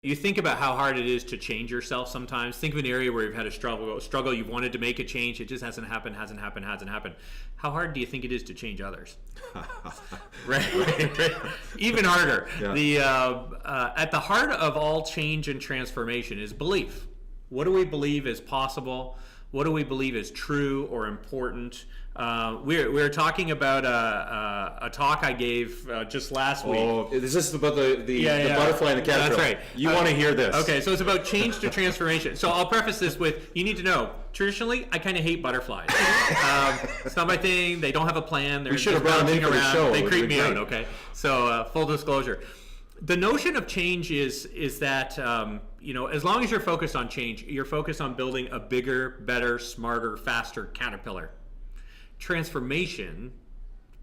you think about how hard it is to change yourself sometimes. Think of an area where you've had a struggle, you've wanted to make a change, it just hasn't happened. How hard do you think it is to change others? right. Even harder. Yeah. At the heart of all change and transformation is belief. What do we believe is possible? What do we believe is true or important? We were talking about a talk I gave just last week. Oh, is this about the butterfly and the caterpillar? That's right. You want to hear this. Okay, so it's about change to transformation. So I'll preface this with, you need to know, traditionally, I kind of hate butterflies. It's not my thing. They don't have a plan. They're we should have brought them in for the show. They creep me out, okay? So full disclosure. The notion of change is that, as long as you're focused on change, you're focused on building a bigger, better, smarter, faster caterpillar. Transformation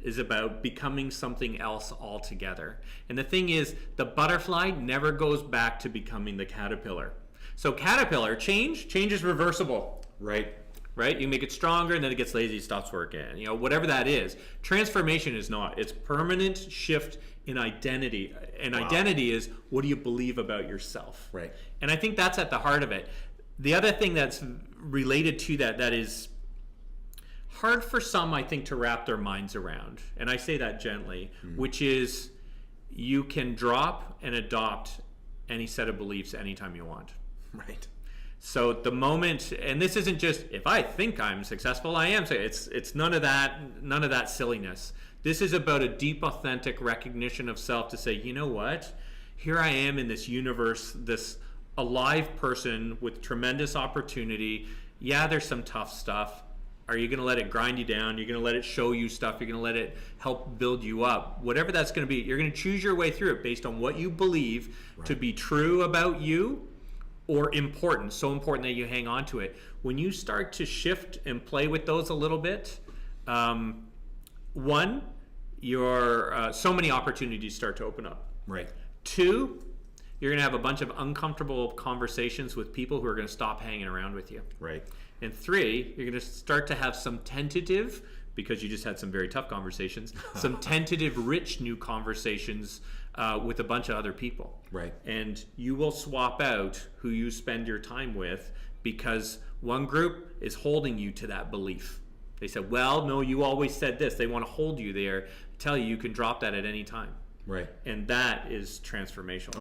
is about becoming something else altogether. And the thing is, the butterfly never goes back to becoming the caterpillar. So caterpillar, change is reversible. Right. You make it stronger and then it gets lazy, stops working. Whatever that is. Transformation is not. It's permanent shift in identity. And identity is, what do you believe about yourself? Right. And I think that's at the heart of it. The other thing that's related to that is hard for some, I think, to wrap their minds around. And I say that gently, which is you can drop and adopt any set of beliefs anytime you want. Right. So the moment, and this isn't just, if I think I'm successful, I am. So it's none of that silliness. This is about a deep, authentic recognition of self to say, you know what? Here I am in this universe, this alive person with tremendous opportunity. Yeah, there's some tough stuff. Are you going to let it grind you down? You're going to let it show you stuff. You're going to let it help build you up. Whatever that's going to be, you're going to choose your way through it based on what you believe to be true about you or important, so important that you hang on to it. When you start to shift and play with those a little bit, one, so many opportunities start to open up. Right. Two, you're going to have a bunch of uncomfortable conversations with people who are going to stop hanging around with you. Right. And three, you're going to start to have some tentative, because you just had some very tough conversations, some tentative, rich new conversations with a bunch of other people. Right. And you will swap out who you spend your time with because one group is holding you to that belief. They said, well, no, you always said this. They want to hold you there, tell you you can drop that at any time. Right. And that is transformational.